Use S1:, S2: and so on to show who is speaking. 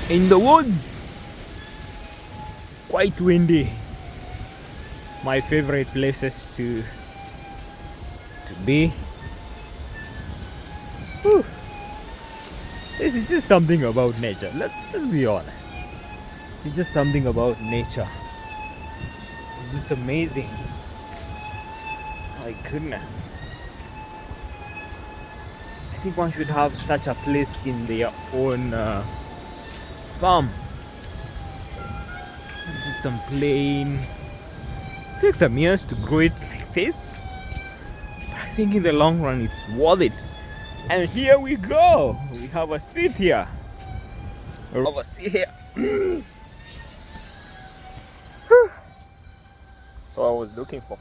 S1: in the woods. Quite windy. My favorite places to be. Whew. This is just something about nature. Let's be honest. It's just something about nature. It's just amazing. My goodness. I think one should have such a place in their own farm. Just some plain. It takes some years to grow it like this, but I think in the long run it's worth it. And here we go. We have a seat here. We have a seat here. So I was looking for.